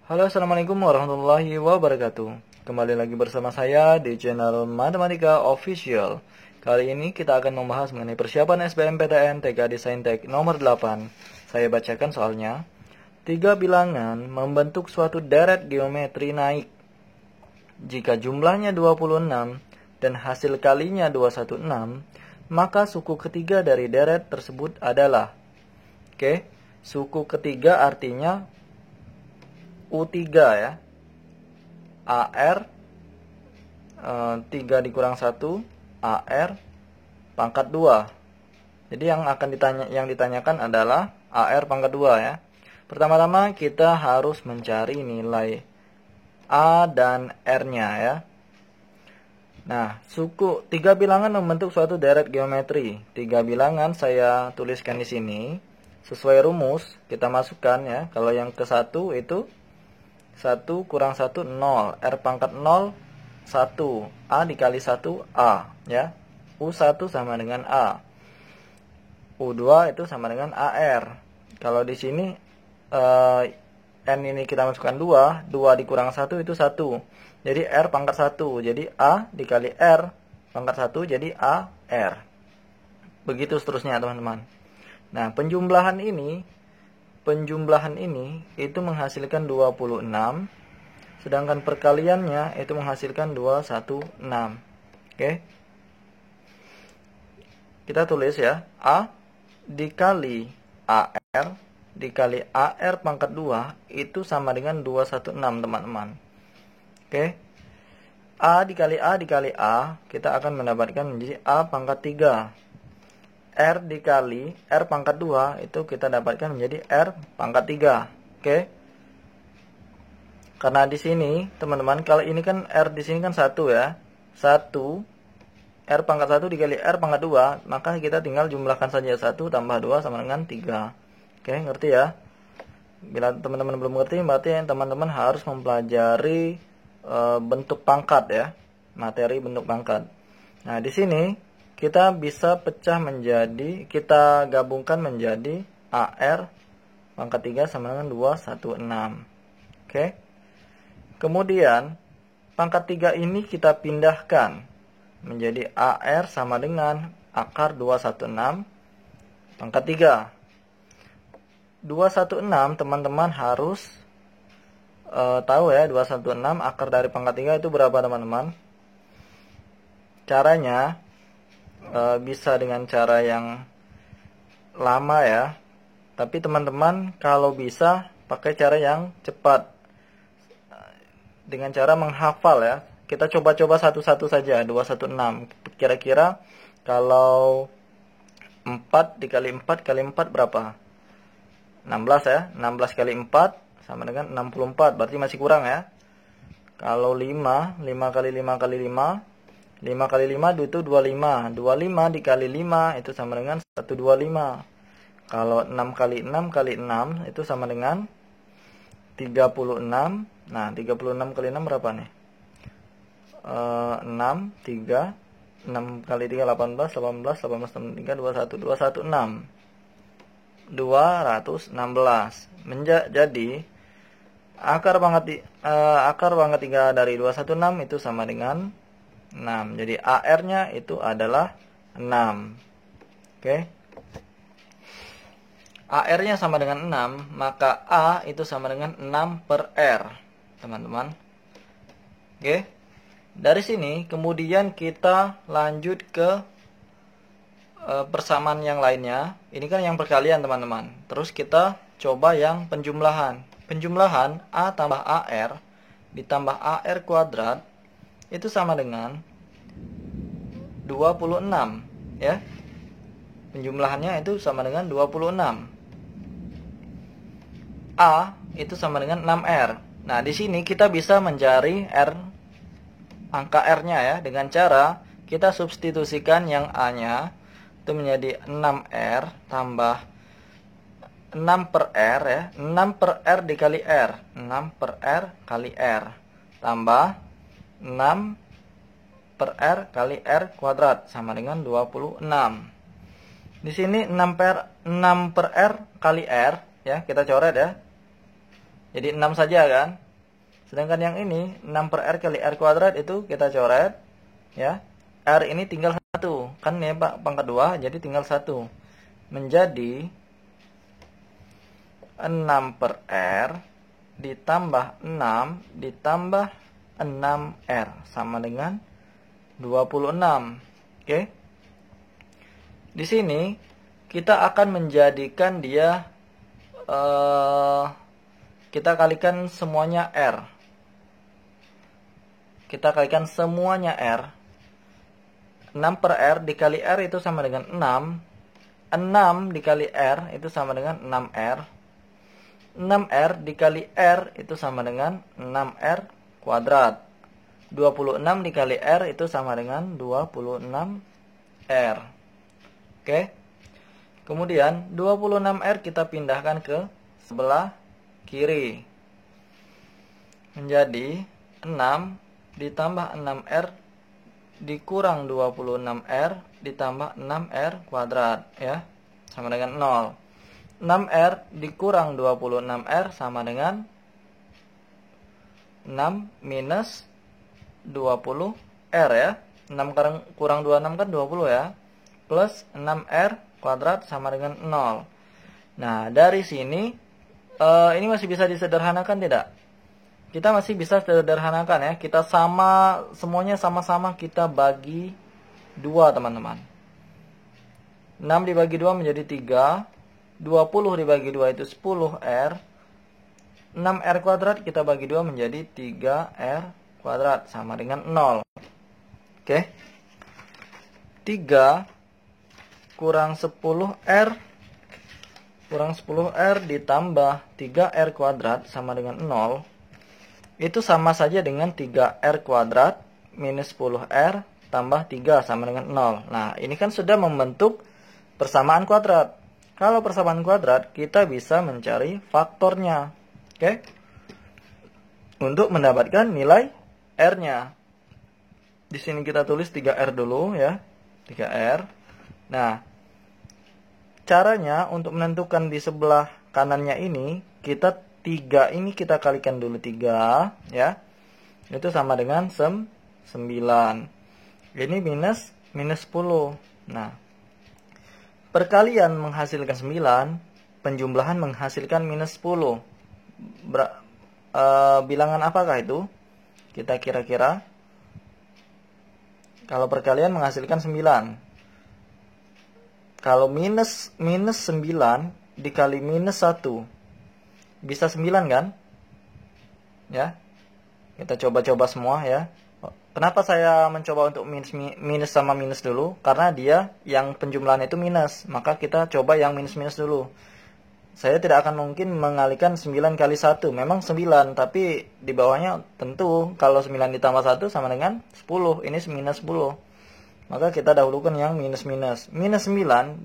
Halo, assalamualaikum warahmatullahi wabarakatuh. Kembali lagi bersama saya di channel Matematika Official. Kali ini kita akan membahas mengenai persiapan SBMPTN TK Desaintek nomor 8. Saya bacakan soalnya. 3 bilangan membentuk suatu deret geometri naik. Jika jumlahnya 26 dan hasil kalinya 216, maka suku ketiga dari deret tersebut adalah. Suku ketiga artinya U3 ya. AR 3 dikurang 1 AR pangkat 2. Jadi yang ditanyakan adalah AR pangkat 2 ya. Pertama-tama kita harus mencari nilai A dan R-nya ya. Nah, suku 3 bilangan membentuk suatu deret geometri. 3 bilangan saya tuliskan di sini sesuai rumus kita masukkan ya. Kalau yang ke 1 itu 1 kurang 1 0, R pangkat 0 1, A dikali 1 A ya. U1 sama dengan A, U2 itu sama dengan AR. Kalau di sini N ini kita masukkan 2 dikurang 1 itu 1, jadi R pangkat 1, jadi A dikali R pangkat 1 jadi AR. Begitu seterusnya teman-teman. Nah, penjumlahan ini itu menghasilkan 26, sedangkan perkaliannya itu menghasilkan 216. Kita tulis ya, A dikali AR dikali AR pangkat 2 itu sama dengan 216 teman-teman. A dikali A kita akan mendapatkan menjadi A pangkat 3. R dikali R pangkat 2 itu kita dapatkan menjadi R pangkat 3. Karena di sini teman-teman, kalau ini kan R di sini kan 1 ya. 1 R pangkat 1 dikali R pangkat 2, maka kita tinggal jumlahkan saja 1 tambah 2 sama dengan 3. Ngerti ya? Bila teman-teman belum ngerti, berarti teman-teman harus mempelajari bentuk pangkat ya. Materi bentuk pangkat. Nah, di sini kita bisa kita gabungkan menjadi AR pangkat 3 sama dengan 216. Kemudian pangkat 3 ini kita pindahkan menjadi AR sama dengan akar 216 pangkat 3. 216 teman-teman harus tahu ya, 216 akar dari pangkat 3 itu berapa teman-teman? Caranya bisa dengan cara yang lama ya, tapi teman-teman kalau bisa pakai cara yang cepat dengan cara menghafal ya. Kita coba-coba satu-satu saja. 216 kira-kira kalau 4 dikali 4 kali 4 berapa? 16 ya. 16 kali 4 sama dengan 64, berarti masih kurang ya. Kalau 5 kali 5 kali 5 kali 5 itu 25. 25 dikali 5 itu sama dengan 125. Kalau 6 kali 6 kali 6 itu sama dengan 36. Nah, 36 kali 6 berapa nih? 6 kali 3 18 tambah 3 21 216. 216. Jadi akar pangkat 3 dari 216 itu sama dengan 6. Jadi AR-nya itu adalah 6. AR-nya sama dengan 6, maka A itu sama dengan 6 per R, teman-teman. Dari sini kemudian kita lanjut ke persamaan yang lainnya. Ini kan yang perkalian, teman-teman. Terus kita coba yang penjumlahan. Penjumlahan A tambah AR ditambah AR kuadrat itu sama dengan 26 ya. Penjumlahannya itu sama dengan 26. A itu sama dengan 6R. Nah, di sini kita bisa mencari angka R-nya ya dengan cara kita substitusikan yang A-nya itu menjadi 6R tambah 6 per R ya. 6 per R dikali R. 6 per R kali R tambah 6 per R kali R kuadrat sama dengan 26. Di sini 6 per R kali R ya, kita coret ya. Jadi 6 saja kan. Sedangkan yang ini 6 per R kali R kuadrat itu kita coret ya. R ini tinggal 1. Kan ya Pak, pangkat 2 jadi tinggal 1. Menjadi 6 per R ditambah 6 ditambah 6R sama dengan 26. Oke. Di sini kita akan menjadikan dia kita kalikan semuanya R. Kita kalikan semuanya R. 6 per R dikali R itu sama dengan 6. 6 dikali R itu sama dengan 6R. 6R dikali R itu sama dengan 6R kuadrat. 26 dikali R itu sama dengan 26R. Oke. Kemudian 26R kita pindahkan ke sebelah kiri. Menjadi 6 ditambah 6R dikurang 26R ditambah 6R kuadrat ya. Sama dengan 0. 6R dikurang 26R sama dengan 6 minus 20R ya. 6 kurang 26 kan 20 ya. Plus 6R kuadrat sama dengan 0. Nah, dari sini ini masih bisa disederhanakan tidak? Kita masih bisa sederhanakan ya. Kita semuanya sama-sama kita bagi 2 teman-teman. 6 dibagi 2 menjadi 3. 20 dibagi 2 itu 10R. 6R kuadrat kita bagi 2 menjadi 3R kuadrat sama dengan 0. Oke. 3 kurang 10R kurang 10R ditambah 3R kuadrat sama dengan 0. Itu sama saja dengan 3R kuadrat minus 10R tambah 3 sama dengan 0. Nah, ini kan sudah membentuk persamaan kuadrat. Kalau persamaan kuadrat, kita bisa mencari faktornya. Oke? Untuk mendapatkan nilai R-nya. Di sini kita tulis 3R dulu ya. 3R. Nah, caranya untuk menentukan di sebelah kanannya ini, kita 3 ini kita kalikan dulu 3 ya. Itu sama dengan 9. Ini minus 10. Nah, perkalian menghasilkan 9, penjumlahan menghasilkan minus 10. Bilangan apakah itu? Kita kira-kira. Kalau perkalian menghasilkan 9. Kalau minus 9 dikali minus 1 bisa 9 kan? Ya. Kita coba-coba semua ya. Kenapa saya mencoba untuk minus sama minus dulu? Karena dia yang penjumlahan itu minus. Maka kita coba yang minus-minus dulu. Saya tidak akan mungkin mengalihkan 9 kali 1. Memang 9. Tapi di bawahnya tentu kalau 9 ditambah 1 sama dengan 10. Ini minus 10. Maka kita dahulukan yang minus-minus. Minus 9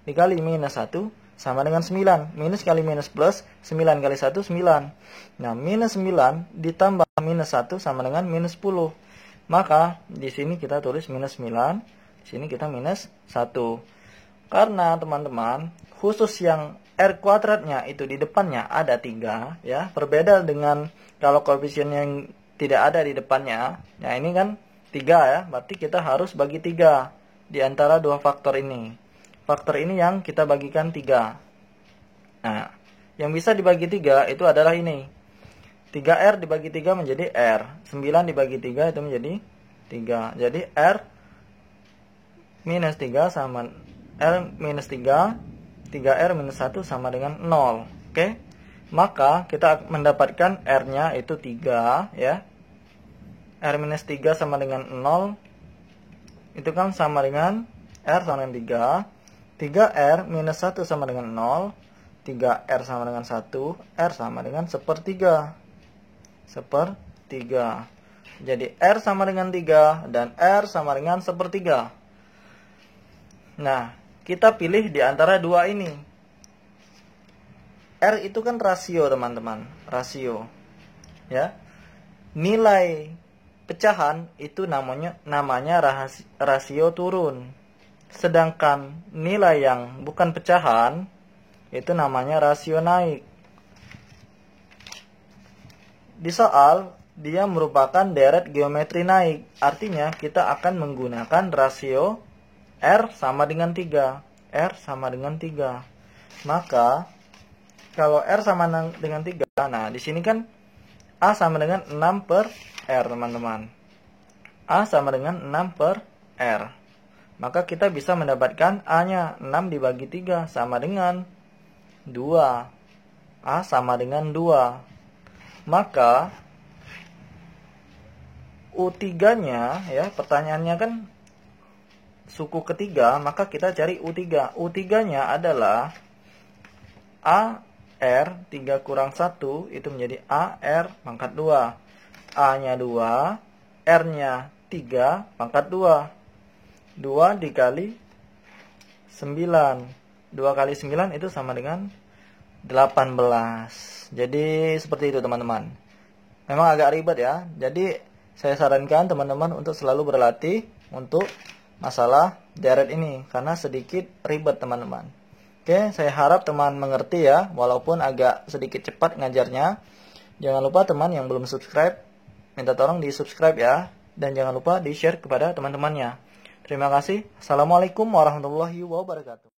dikali minus 1 sama dengan 9. Minus kali minus plus. 9 kali 1 9. Nah, minus 9 ditambah minus 1 sama dengan minus 10. Maka di sini kita tulis minus 9, di sini kita minus 1. Karena teman-teman, khusus yang R kuadratnya itu di depannya ada 3 ya. Berbeda dengan kalau koefisien yang tidak ada di depannya. Nah, ini kan 3 ya, berarti kita harus bagi 3 di antara dua faktor ini. Faktor ini yang kita bagikan 3. Nah, yang bisa dibagi 3 itu adalah ini. 3R dibagi 3 menjadi R. 9 dibagi 3 itu menjadi 3. Jadi R minus 3 sama R minus 3. 3R minus 1 sama dengan 0. Oke. Maka kita mendapatkan R-nya itu 3 ya. R minus 3 sama dengan 0. Itu kan sama dengan R sama dengan 3. 3R minus 1 sama dengan 0. 3R sama dengan 1. R sama dengan sepertiga. Jadi R sama dengan 3 dan R sama dengan sepertiga. Nah, kita pilih di antara dua ini. R itu kan rasio teman-teman, rasio. Ya. Nilai pecahan itu namanya rasio turun. Sedangkan nilai yang bukan pecahan itu namanya rasio naik. di soal dia merupakan deret geometri naik. Artinya kita akan menggunakan rasio R sama dengan 3. R sama dengan 3. Maka kalau R sama dengan 3, nah di sini kan A sama dengan 6 per R, teman-teman. A sama dengan 6 per R. Maka kita bisa mendapatkan A-nya 6 dibagi 3 sama dengan 2. A sama dengan 2. Maka U3-nya ya, pertanyaannya kan suku ketiga, maka kita cari U3. U3-nya adalah AR 3 kurang 1 itu menjadi AR pangkat 2. A-nya 2, R-nya 3 pangkat 2. 2 dikali 9. 2 kali 9 itu sama dengan 18. Jadi seperti itu, teman-teman. Memang agak ribet ya. Jadi saya sarankan teman-teman untuk selalu berlatih untuk masalah deret ini karena sedikit ribet, teman-teman. Oke, saya harap teman mengerti ya, walaupun agak sedikit cepat ngajarnya. Jangan lupa teman yang belum subscribe, minta tolong di subscribe ya. Dan jangan lupa di share kepada teman-temannya. Terima kasih. Assalamualaikum warahmatullahi wabarakatuh.